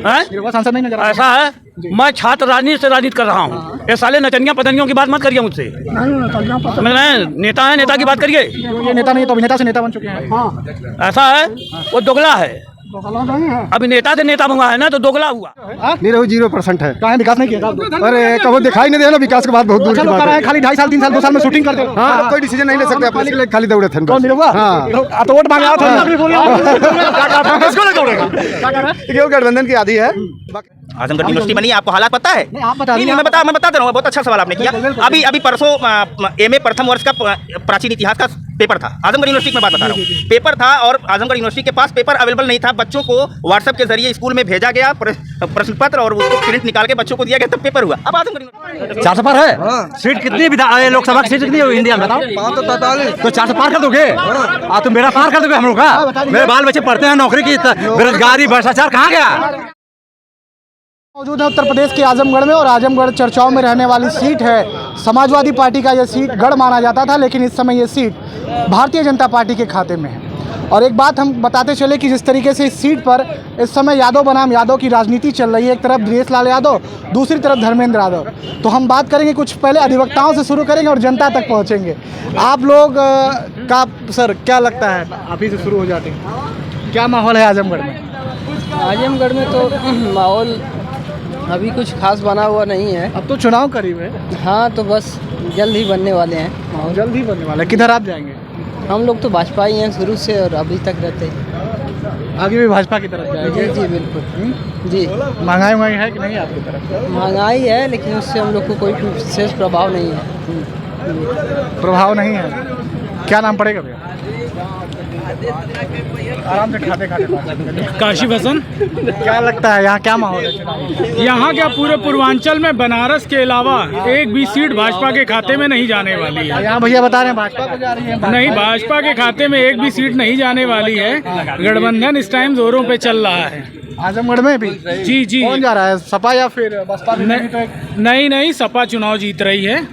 निर्दलीय सांसद नहीं नजर आ रहे। ऐसा है, मैं छात्र राजनीति से राजनीति कर रहा हूँ। ये साले नचनिया पतनियों की बात मत करिए मुझसे। समझ रहे हैं? नेता है, नेता की बात करिए। ये नेता नहीं तो अभिनेता से नेता बन चुके हैं। ऐसा है, वो दोगला है। अभिनेता से नेता हुआ है ना, तो दोगला हुआ। नहीं रहो 0% है। कहाँ विकास नहीं किया? अरे कभी दिखाई नहीं दे ना, विकास के बाद बहुत दूर की बात है। खाली 2.5 साल 3 साल 2 साल में शूटिंग करते हो। हाँ, कोई डिसीजन नहीं ले सकते अपने, खाली दौड़े थे। कौन मिला? हाँ, तो वोट मांगे आओ था। क्यों गठबंधन की आधी है? आजमगढ़ यूनिवर्सिटी बनी, आपको हालात पता है? आप बता नहीं, मैं बताता रहूँगा। बहुत अच्छा सवाल आपने किया। अभी परसों एमए प्रथम वर्ष का प्राचीन इतिहास का पेपर था। आजमगढ़ यूनिवर्सिटी में बात बता रहा हूँ। पेपर था और आजमगढ़ यूनिवर्सिटी के पास पेपर अवेलेबल नहीं था। बच्चों को व्हाट्सएप के जरिए स्कूल में भेजा गया प्रश्न पत्र और उसको प्रिंट निकाल के बच्चों को दिया गया, तब पेपर हुआ। अब आजमगढ़ 400 पार है। सीट कितनी लोकसभा की सीट कितनी है इंडिया में बताओ? 543। तो 400 पार कर दोगे? तो मेरा पार कर दोगे हम लोग का? मेरे बाल बच्चे पढ़ते हैं, नौकरी की बेरोजगारी भ्रष्टाचार कहाँ गया? मौजूद है उत्तर प्रदेश के आजमगढ़ में, और आजमगढ़ चर्चाओं में रहने वाली सीट है। समाजवादी पार्टी का यह सीट गढ़ माना जाता था, लेकिन इस समय यह सीट भारतीय जनता पार्टी के खाते में है। और एक बात हम बताते चले कि जिस तरीके से इस सीट पर इस समय यादव बनाम यादव की राजनीति चल रही है, एक तरफ दिनेश लाल यादव, दूसरी तरफ धर्मेंद्र यादव। तो हम बात करेंगे कुछ पहले अधिवक्ताओं से शुरू करेंगे और जनता तक पहुँचेंगे। आप लोग का सर क्या लगता है, आप ही से शुरू हो जाते हैं, क्या माहौल है आजमगढ़ में? आजमगढ़ में तो माहौल अभी कुछ खास बना हुआ नहीं है। अब तो चुनाव करीब है। हाँ, तो बस जल्द ही बनने वाले हैं। जल्द ही बनने वाला है। किधर आप जाएंगे? हम लोग तो भाजपा ही हैं शुरू से और अभी तक रहते हैं। आगे भी भाजपा की तरफ जाएंगे? जी बिल्कुल जी। महंगाई है कि नहीं आपकी तरफ? महंगाई है, लेकिन उससे हम लोग को कोई विशेष प्रभाव नहीं है। प्रभाव नहीं है। क्या नाम पड़ेगा भैया? आराम से खाते काशिफ हसन। क्या लगता है यहाँ क्या माहौल है? यहाँ क्या पूरे पूर्वांचल में बनारस के अलावा एक भी सीट भाजपा के खाते में नहीं जाने वाली है। यहाँ भैया बता रहे हैं भाजपा को जा रही है। नहीं, भाजपा के खाते में एक भी सीट नहीं जाने वाली है। गठबंधन इस टाइम जोरों पे चल रहा है आजमगढ़ में भी। जी जी। कौन जा रहा है, सपा या फिर बसपा? नहीं, सपा चुनाव जीत रही है।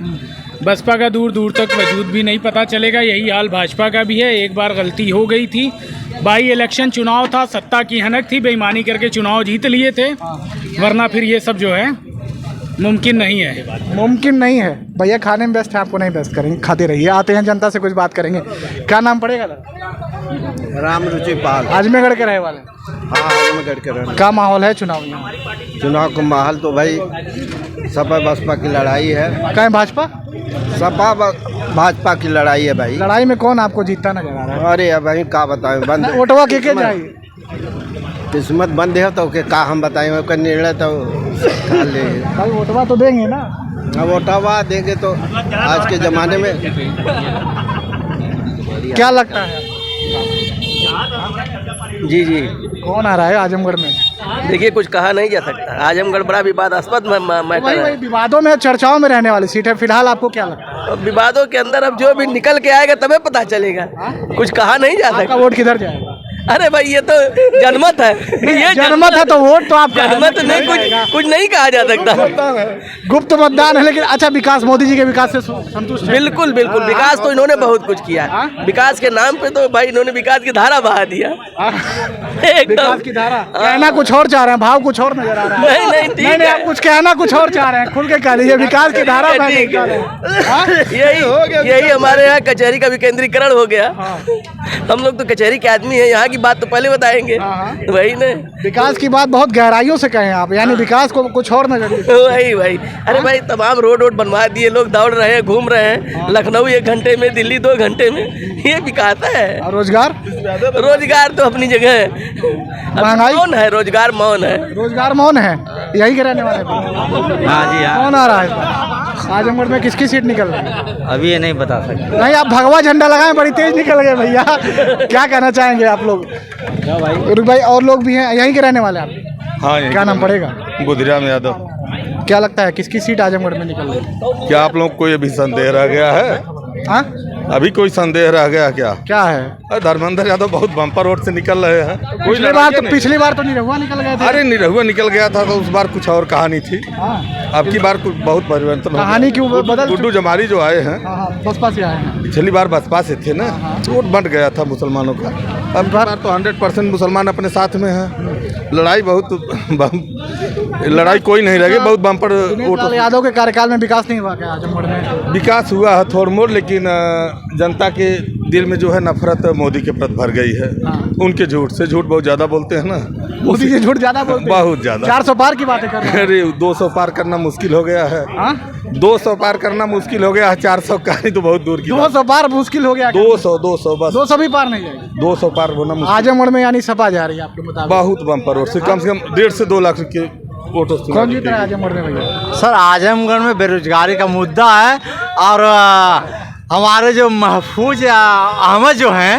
बसपा का दूर दूर तक वजूद भी नहीं पता चलेगा। यही हाल भाजपा का भी है। एक बार गलती हो गई थी, बाई इलेक्शन चुनाव था, सत्ता की हनक थी, बेईमानी करके चुनाव जीत लिए थे, वरना फिर ये सब जो है मुमकिन नहीं है। मुमकिन नहीं है। भैया खाने में व्यस्त है, आपको नहीं व्यस्त करेंगे, खाते रहिए। आते हैं जनता से कुछ बात करेंगे। क्या नाम पड़ेगा? राम रुचि पाल। आजमगढ़ के रहे वाले? हाँ, आजमगढ़ के रहने। क्या माहौल है चुनाव में? चुनाव का माहौल तो भाई सपा बसपा की लड़ाई है। कहें भाजपा? सपा भाजपा की लड़ाई है भाई। लड़ाई में कौन आपको जीतता नजर आ रहा है? अरे अब भाई का बताएं, बंद वोटवा के जाइए। किस्मत बंद है तो के का हम बताएं, उसका निर्णय तो ले। कल वोटवा तो देंगे ना? अब वोटवा देंगे तो आज के ज़माने में। क्या लगता है? जी जी। कौन आ रहा है आजमगढ़ में? देखिए, कुछ कहा नहीं जा सकता। आजमगढ़ बड़ा विवादास्पद मैटर है। विवादों में, चर्चाओं में रहने वाली सीट है। फिलहाल आपको क्या लगता है? विवादों के अंदर अब जो भी निकल के आएगा तभी पता चलेगा। कुछ कहा नहीं जा सकता। वोट किधर जाएगा? अरे भाई, ये तो जनमत है। ये जनमत है तो वोट तो आप जनमत नहीं, कुछ नहीं कहा जा सकता। गुप्त मतदान है। लेकिन अच्छा, विकास, मोदी जी के विकास से संतुष्ट है? बिल्कुल बिल्कुल। विकास तो इन्होंने बहुत कुछ किया। विकास के नाम पे तो भाई इन्होंने विकास की धारा बहा दिया। विकास की धारा। कहना कुछ और चाह रहे हैं, भाव कुछ और नजर आ रहा है। नहीं, आप कुछ कहना कुछ और चाह रहे हैं, खुल के कह लीजिए। विकास की धारा यही हमारे यहाँ कचहरी का विकेंद्रीकरण हो गया। हम लोग तो कचहरी के आदमी है, यहाँ की बात तो पहले बताएंगे। वही ना, विकास की बात बहुत गहराइयों से कहें आप, यानी विकास को कुछ और नजर। वही। अरे भाई, तमाम रोड बनवा दिए, लोग दौड़ रहे हैं, घूम रहे हैं। लखनऊ 1 घंटे में, दिल्ली 2 घंटे में। ये विकास है। और रोजगार तो अपनी जगह है। महंगाई मौन है, रोजगार मौन है। रोजगार मौन है। यही के रहने वाले। हाँ जी, हाँ। कौन आ रहा है आजमगढ़ में? किसकी सीट निकल रही है? अभी ये नहीं बता सकते। नहीं, आप भगवा झंडा लगाएं, बड़ी तेज निकल गए भैया। क्या कहना चाहेंगे आप लोग? भाई और लोग भी हैं, यहीं के रहने वाले आप? हाँ। क्या नाम पड़ेगा? बुधिराम यादव। क्या लगता है किसकी सीट आजमगढ़ में निकल रही है? क्या आप लोग को ये भी संदेह रह गया है? हाँ, अभी कोई संदेह रह गया क्या? क्या है? धर्मेंद्र यादव बहुत बम्पर रोड से निकल रहे हैं, कोई पिछली बार तो निरहुआ निकल गए थे। अरे निरहुआ निकल गया था तो उस बार कुछ और कहानी थी। अब की बार कुछ बहुत परिवर्तन हो कहानी क्यों बदल? गुड्डू जमारी जो आए हैं बसपा से आए हैं, पिछली बार बसपा से थे ना, वोट बंट गया था मुसलमानों का। अब की बार तो 100% मुसलमान अपने साथ में हैं। लड़ाई कोई नहीं रह गई, बहुत बम्पर वोट। यादव के कार्यकाल में विकास नहीं हुआ क्या आजमगढ़ में? विकास हुआ है थोड़ मोड़, लेकिन जनता के दिल में जो है नफरत मोदी के प्रति भर गई है। उनके झूठ से, झूठ बहुत ज़्यादा बोलते हैं ना, मोदी जी झूठ ज़्यादा बोलते हैं, बहुत ज़्यादा। 400 पार की बातें कर रहे हैं। अरे 200 पार करना मुश्किल हो गया है। 200 पार करना मुश्किल हो गया है, 400 का ही तो बहुत दूर की। 200 पार मुश्किल हो गया। 200 बस 200 भी पार नहीं जाएगी। 200 पार होना मुश्किल। आजमगढ़ में यानी सपा जा रही है आपके मुताबिक? बहुत बम्पर वोट से कम 1.5 से 2 लाख के वोटों से। कौन जीत रहा है आजमगढ़ में भैया? सर आजमगढ़ में बेरोजगारी का मुद्दा है और हमारे जो महफूज अहमद जो हैं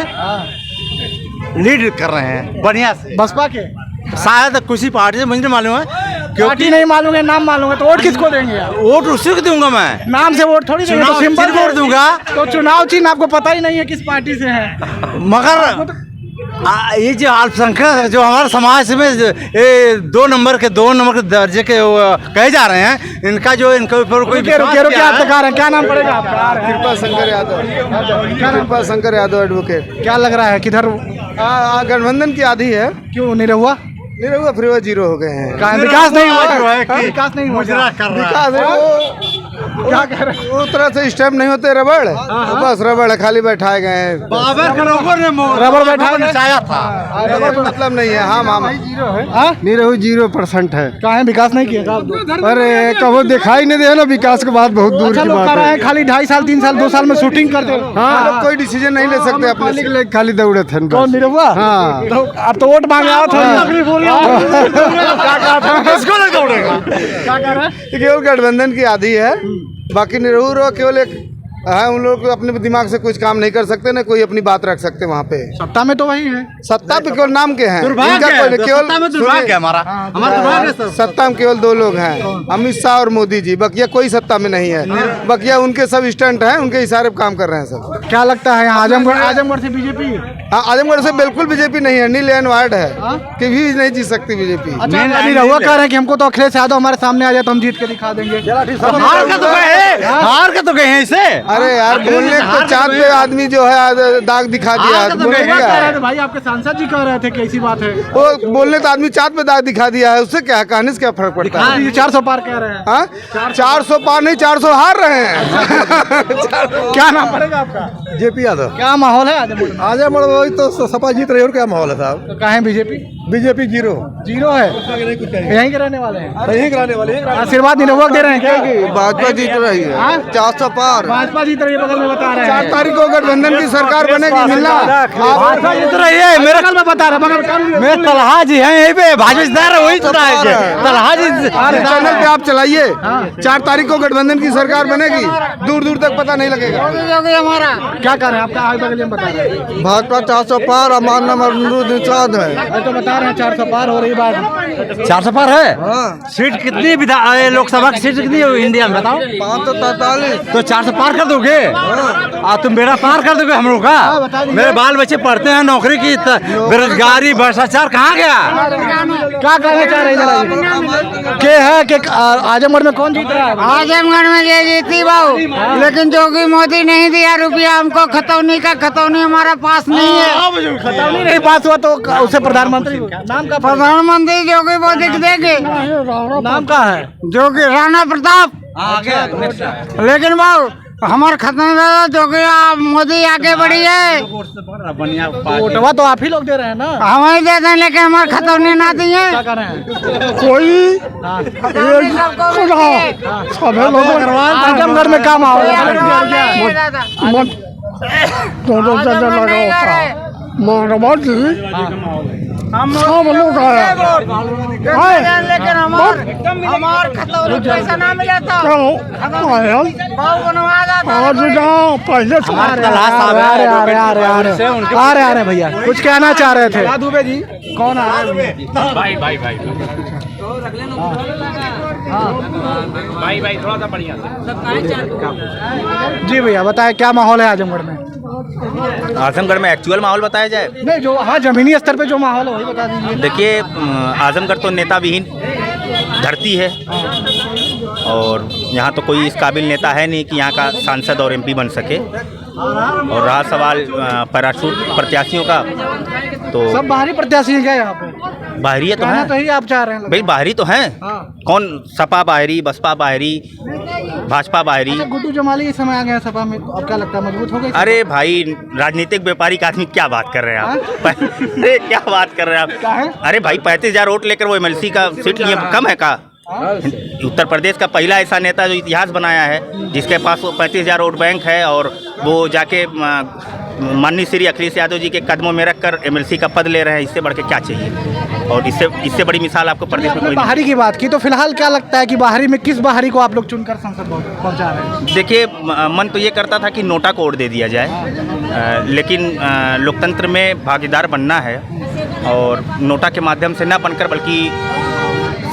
लीड कर रहे हैं बढ़िया से। बसपा के शायद किसी पार्टी से मुझे नहीं मालूम है, पार्टी नहीं मालूम है, नाम मालूम है, तो वोट किसको देंगे आप? वोट उसी को दूंगा मैं। नाम से वोट थोड़ी देंगे, तो सिंपल वोट दूंगा। तो चुनाव चिन्ह आपको पता ही नहीं है किस पार्टी से है। मगर ये जो अल्पसंख्यक जो हमारे समाज में ये 2 नंबर के दर्जे के कहे जा रहे हैं, इनका जो इनके ऊपर कोई क्या है? क्या नाम पड़ेगा आपका? कृपा शंकर यादव एडवोकेट। क्या लग रहा है किधर गठबंधन की आधी है। क्यों निरहुआ फिर वो 0 हो गए हैं। विकास नहीं हुआ, विकास नहीं हुआ। क्या कह रहे हैं? वो तरह से स्टेप नहीं होते रबड़, बस रबड़ खाली बैठाए गए हैं। रबड़ बैठाया था, मतलब नहीं है। हाँ निरहु 0% है। कहाँ है? विकास नहीं किया? अरे कभी दिखाई नहीं दे ना, विकास के बाद बहुत दूर की बात है। खाली 2.5 साल 3 साल 2 साल में शूटिंग करते हो। हाँ, कोई डिसीजन नहीं ले सकते अपने लिए, खाली दौड़े थे। कौन निरहुआ? हाँ, अब तो वोट मांगे आओ थोड़ी। किसको नहीं दौड़ेगा? क्या कह रहे हैं? केवल गठबंधन की आधी है, बाकी निरहु केवल एक है। उन लोग अपने दिमाग से कुछ काम नहीं कर सकते, ना कोई अपनी बात रख सकते वहाँ पे। सत्ता में तो वही है, सत्ता पे केवल नाम के हैं। सत्ता में केवल 2 लोग हैं, अमित शाह और मोदी जी। बकिया कोई सत्ता में नहीं है। बकिया उनके सब स्टंट हैं, उनके इशारे पे काम कर रहे हैं सब। क्या लगता है यहाँ आजमगढ़ से बीजेपी? हाँ, आजमगढ़ से बिल्कुल बीजेपी नहीं है, नील एंड वाइट है, कभी नहीं जीत सकती बीजेपी। निरहुआ कह रहे हैं कि हमको तो अखिलेश यादव हमारे सामने आ जाए तो हम जीत के दिखा देंगे। हार का तो कहे इसे। अरे यार, बोलने को चाँद पे आदमी जो है दाग दिखा दिया है, बोलने क्या है? भाई आपके सांसद जी कह रहे थे कि ऐसी बात है। वो बोलने तो आदमी चाँद पे दाग दिखा दिया है, उससे क्या कहने से क्या फर्क पड़ता है? ये 400 पार कह रहे हैं। हाँ, 400 पार नहीं, 400 हार रहे हैं। क्या नाम पड़ेगा आपका? जेपी यादव। क्या माहौल है आजमगढ़? आजमगढ़ वही तो सपा जीत रही है, और क्या माहौल है साहब? तो कहाँ है बीजेपी? बीजेपी 0 है। यहीं के रहने वाले हैं, यही कराने वाले आशीर्वाद निरहुआ दे रहे हैं क्या? भाजपा जीत रही है। 400 पार भाजपा जीत रही है, बगल में बता रहे हैं। 4 तारीख को गठबंधन की सरकार बनेगी। मिलना भाजपा जीत रही है, मेरे बगल में बता रहे हैं। मेरे तलहा जी हैं यहीं पे, भाजपा वही तलहा जी। चैनल पे आप चलाइए, 4 तारीख को गठबंधन की सरकार बनेगी, दूर दूर तक पता नहीं लगेगा। हमारा क्या कर रहे हैं? आपका बगल में बता रहे हैं। भाजपा 400 पार, हमारा नंबर निषाद है। तो बता रहे हैं 400 पार हो रही बात। 400 पार है। सीट कितनी लोकसभा की सीट कितनी है इंडिया में बताओ? 543। तो 400 पार कर दोगे? तुम बेड़ा पार कर दोगे हम लोग का? मेरे बाल बच्चे पढ़ते हैं, नौकरी की बेरोजगारी भ्रष्टाचार कहाँ गया? क्या कहना चाह रहे हैं? के है कि आजमगढ़ में कौन जीत रहा है? आजमगढ़ में ये जीती बाबू, लेकिन जोगी मोदी नहीं दिया रुपया हमको। खतौनी का खतौनी हमारा पास नहीं है। खतौनी नहीं पास हुआ तो उसे प्रधानमंत्री नाम का प्रधानमंत्री जोगी मोदी को देंगे। नाम का है जोगी राणा प्रताप। लेकिन बाबू हमारे खतौनी जोगी मोदी आगे बढ़ी है। वोटवा तो आप ही लोग दे रहे हैं ना? हम ही देते हैं, लेकिन हमारे खतौनी ना दिए। क्या कर रहे हैं? कोई आजमगढ़ में काम आओ सब लोग लेकिन हमार खतौनी पैसा ना मिला था। पहले आ रहे भैया, कुछ कहना चाह रहे थे? दुबे जी कौन आ रहा है? भाई थोड़ा सा बढ़िया जी भैया बताए क्या माहौल है आजमगढ़ में? आजमगढ़ में एक्चुअल माहौल बताया जाए। नहीं, जो हाँ जमीनी स्तर पे जो माहौल है वही बता दीजिए। देखिए, आजमगढ़ तो नेता विहीन धरती है और यहाँ तो कोई इस काबिल नेता है नहीं कि यहाँ का सांसद और एमपी बन सके। और रहा सवाल पैराशूट प्रत्याशियों का, तो सब बाहरी प्रत्याशी हैं क्या यहाँ पे? बाहरी तो कहना हैं तो ही आप चाह रहे हैं। भाई, बाहरी तो हैं। हाँ। कौन? सपा बाहरी, बसपा बाहरी, भाजपा बाहरी। अच्छा, गुड्डू जमाली इस समय आ गए हैं सपा में, अब क्या लगता है मजबूत हो गई? अरे भाई, राजनीतिक व्यापारिक आदमी क्या बात कर रहे हैं आप? अरे क्या बात कर रहे हैं क्या है? आप? अरे भाई, 35,000 वोट लेकर वो एमएलसी का सीट लिए कम है का? उत्तर प्रदेश का पहला ऐसा नेता जो इतिहास बनाया है, जिसके पास वो 35,000 वोट बैंक है और वो जाके माननीय श्री अखिलेश यादव जी के कदमों में रखकर एमएलसी का पद ले रहे हैं। इससे बढ़ के क्या चाहिए? और इससे बड़ी मिसाल आपको प्रदेश में कोई नहीं। बाहरी की बात की तो फिलहाल क्या लगता है कि बाहरी में किस बाहरी को आप लोग चुनकर संसद पहुंचा रहे हैं? देखिए, मन तो ये करता था कि नोटा को वोट दे दिया जाए, लेकिन लोकतंत्र में भागीदार बनना है और नोटा के माध्यम से न बनकर बल्कि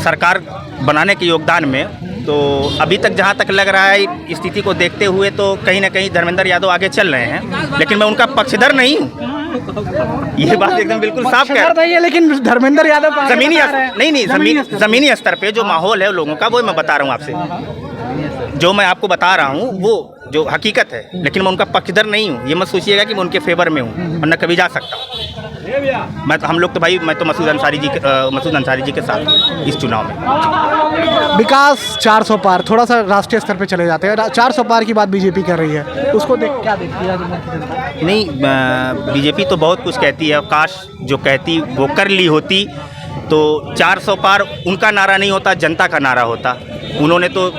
सरकार बनाने के योगदान में, तो अभी तक जहाँ तक लग रहा है स्थिति को देखते हुए तो कहीं ना कहीं धर्मेंद्र यादव आगे चल रहे हैं, लेकिन मैं उनका पक्षधर नहीं हूँ। ये बात एकदम बिल्कुल साफ नहीं है, लेकिन धर्मेंद्र यादव जमीनी स्तर पे जो माहौल है लोगों का, वो मैं बता रहा हूँ आपसे। जो मैं आपको बता रहा हूँ वो जो हकीकत है, लेकिन मैं उनका पक्षधर नहीं हूँ। ये मत सोचिएगा कि मैं उनके फेवर में हूँ, वरना कभी जा सकता हूँ। हम लोग तो भाई, मैं तो मसूद अंसारी जी के साथ इस चुनाव में। विकास 400 पार, थोड़ा सा राष्ट्रीय स्तर पे चले जाते हैं। 400 पार की बात बीजेपी कर रही है, उसको देख क्या देखती है? नहीं, बीजेपी तो बहुत कुछ कहती है, काश जो कहती वो कर ली होती तो 400 पार उनका नारा नहीं होता, जनता का नारा होता। उन्होंने तो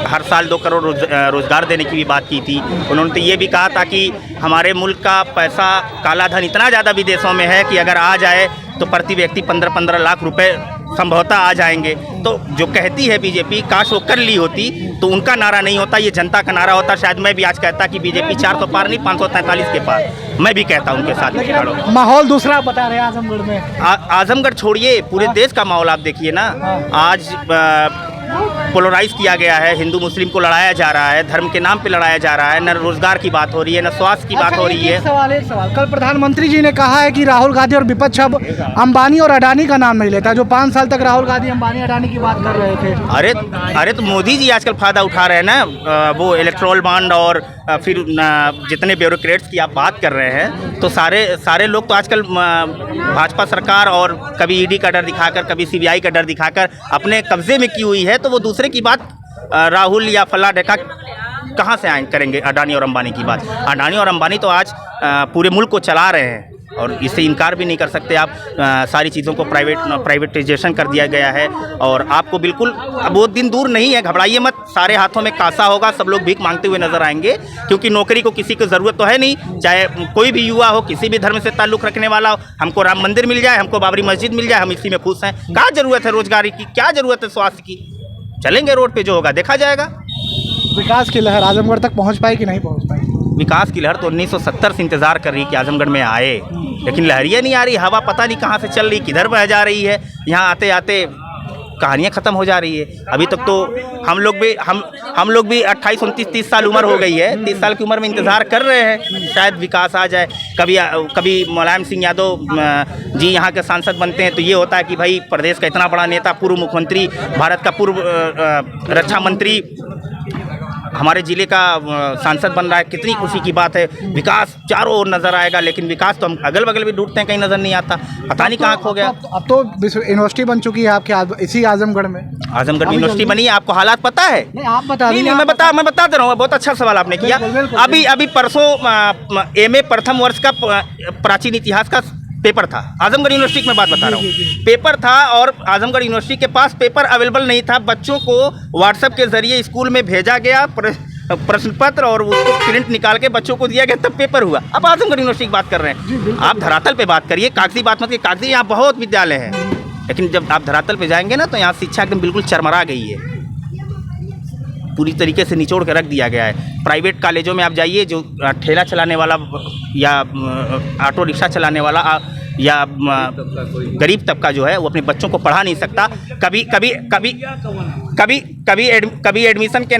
हर साल 2 करोड़ रोजगार देने की भी बात की थी। उन्होंने तो ये भी कहा था कि हमारे मुल्क का पैसा, काला धन इतना ज़्यादा विदेशों में है कि अगर आ जाए तो प्रति व्यक्ति 15-15 लाख रुपए संभवतः आ जाएंगे। तो जो कहती है बीजेपी, काश वो कर ली होती तो उनका नारा नहीं होता, ये जनता का नारा होता। शायद मैं भी आज कहता कि बीजेपी 400 पार नहीं, 543 के पार। मैं भी कहता उनके साथ। माहौल दूसरा बता रहे हैं आजमगढ़ में। आजमगढ़ छोड़िए, पूरे देश का माहौल आप देखिए ना। आज पोलराइज किया गया है, हिंदू मुस्लिम को लड़ाया जा रहा है, धर्म के नाम पे लड़ाया जा रहा है। न रोजगार की बात हो रही है, न स्वास्थ्य की बात हो रही है। एक सवाल, कल प्रधानमंत्री जी ने कहा है कि राहुल गांधी और विपक्ष अब अंबानी और अडानी का नाम नहीं लेता। जो 5 साल तक राहुल गांधी अंबानी अडानी की बात कर रहे थे। अरे तो मोदी जी आजकल फायदा उठा रहे हैं ना, वो इलेक्ट्रोल बॉन्ड और फिर जितने ब्यूरोक्रेट्स की आप बात कर रहे हैं, तो सारे लोग तो आजकल भाजपा सरकार और कभी ईडी का डर दिखाकर, कभी सीबीआई का डर दिखाकर अपने कब्जे में की हुई है। तो वो दूसरे की बात राहुल या फला डेका कहाँ से करेंगे? अडानी और अंबानी की बात। अडानी और अंबानी तो आज पूरे मुल्क को चला रहे हैं और इससे इनकार भी नहीं कर सकते आप। सारी चीज़ों को प्राइवेटाइजेशन कर दिया गया है और आपको बिल्कुल अब वो दिन दूर नहीं है, घबराइए मत। सारे हाथों में कासा होगा, सब लोग भीख मांगते हुए नजर आएंगे, क्योंकि नौकरी को किसी को ज़रूरत तो है नहीं। चाहे कोई भी युवा हो, किसी भी धर्म से ताल्लुक़ रखने वाला हो, हमको राम मंदिर मिल जाए, हमको बाबरी मस्जिद मिल जाए, हम इसी में खुश हैं। क्या ज़रूरत है रोजगार की? क्या ज़रूरत है स्वास्थ्य की? चलेंगे रोड पे, जो होगा देखा जाएगा। विकास की लहर आजमगढ़ तक पहुंच पाई कि नहीं पहुंच पाई? विकास की लहर तो 1970 से इंतज़ार कर रही है कि आजमगढ़ में आए, लेकिन लहरियाँ नहीं आ रही। हवा पता नहीं कहाँ से चल रही, किधर बह जा रही है। यहाँ आते आते कहानियाँ ख़त्म हो जा रही है। अभी तक तो हम लोग भी 28, 29, 30 साल उम्र हो गई है। 30 साल की उम्र में इंतज़ार कर रहे हैं शायद विकास आ जाए। कभी मुलायम सिंह यादव जी यहाँ के सांसद बनते हैं तो ये होता है कि भाई प्रदेश का इतना बड़ा नेता, पूर्व मुख्यमंत्री, भारत का पूर्व रक्षा मंत्री हमारे ज़िले का सांसद बन रहा है, कितनी खुशी की बात है। विकास चारों ओर नज़र आएगा, लेकिन विकास तो हम अगल बगल भी ढूंढते हैं, कहीं नज़र नहीं आता। पता नहीं कहाँ खो गया। अब तो यूनिवर्सिटी बन चुकी है आपके इसी आजमगढ़ में। आजमगढ़ में यूनिवर्सिटी बनी है, आपको हालात पता है? नहीं, आप बता दीजिए। मैं बता दे रहा हूँ। बहुत अच्छा सवाल आपने किया। अभी परसों MA प्रथम वर्ष का प्राचीन इतिहास का पेपर था। आजमगढ़ यूनिवर्सिटी में बात बता रहा हूँ। पेपर था और आजमगढ़ यूनिवर्सिटी के पास पेपर अवेलेबल नहीं था। बच्चों को व्हाट्सएप के जरिए स्कूल में भेजा गया प्रश्न पत्र और उसको प्रिंट निकाल के बच्चों को दिया गया, तब पेपर हुआ। अब आजमगढ़ यूनिवर्सिटी की बात कर रहे हैं। आप धरातल पे बात करिए, कागजी बात मत करिए। कागजी यहाँ बहुत विद्यालय हैं, लेकिन जब आप धरातल पे जाएंगे ना तो यहाँ शिक्षा एकदम बिल्कुल चरमरा गई है, पूरी तरीके से निचोड़ के रख दिया गया है। प्राइवेट कॉलेजों में आप जाइए, जो ठेला चलाने वाला या ऑटो रिक्शा चलाने वाला या गरीब तबका जो है वो अपने बच्चों को पढ़ा नहीं सकता। कभी एडमिशन के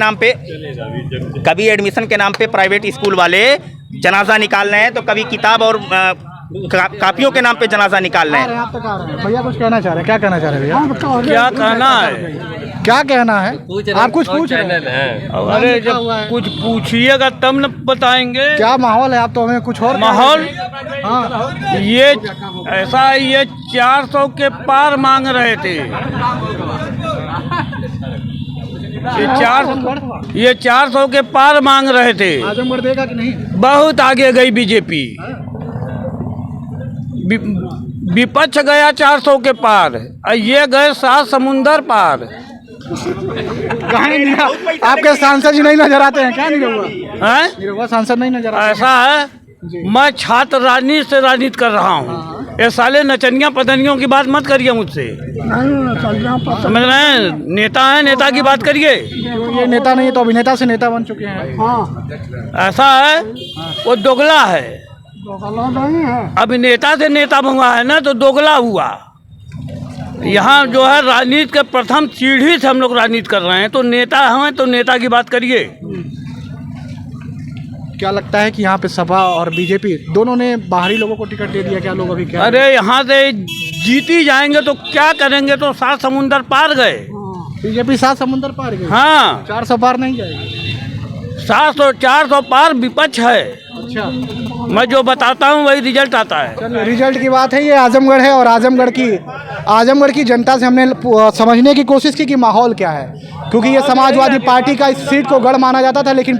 नाम पे प्राइवेट स्कूल वाले जनाजा निकाल रहे हैं, तो कभी किताब और कापियों के नाम पे जनाजा निकाल रहे हैं। आप तक आ रहे हैं भैया, कुछ कहना चाह रहे हैं, क्या कहना चाह रहे हैं भैया? क्या कहना है? क्या कहना है? आप कुछ पूछ रहे हैं? अरे जब कुछ पूछिएगा तब न बताएंगे। क्या माहौल है? आप तो हमें कुछ और माहौल हाँ ये ऐसा है, ये 400 के पार मांग रहे थे। ये 400 के पार मांग रहे थे। आजमगढ़ देगा कि नहीं? बहुत आगे गई बीजेपी, विपक्ष गया 400 के पार और ये गए 7 समुंदर पार। कहाँ नहीं? आपके सांसद जी नहीं नजर आते हैं क्या? निरहुआ सांसद नहीं नजर आते? ऐसा है, मैं छात्र राजनीति से राजनीति कर रहा हूँ। ये साले नचनिया पतनियों की बात मत करिए मुझसे, समझ रहे हैं? नेता है, नेता की बात करिए। ये नेता नहीं है तो अभिनेता से नेता बन चुके हैं। ऐसा है, वो दोगला है। अभिनेता से नेता हुआ है ना, तो दोगला हुआ। यहाँ जो है राजनीति के प्रथम सीढ़ी से हम लोग राजनीति कर रहे हैं, तो नेता हैं तो नेता की बात करिए। क्या लगता है कि यहाँ पे सपा और बीजेपी दोनों ने बाहरी लोगों को टिकट दे दिया? क्या लोग अभी क्या? अरे यहाँ से जीती जाएंगे तो क्या करेंगे? तो 7 समुंदर पार गए। बीजेपी 7 समुंदर पार गई। हाँ, 400 पार नहीं जाएगी। 400 पार विपक्ष है। अच्छा, मैं जो बताता हूँ वही रिजल्ट आता है। चलिए, रिजल्ट की बात है। ये आजमगढ़ है और आजमगढ़ की जनता से हमने समझने की कोशिश की कि माहौल क्या है, क्योंकि ये समाजवादी पार्टी का इस सीट को गढ़ माना जाता था, लेकिन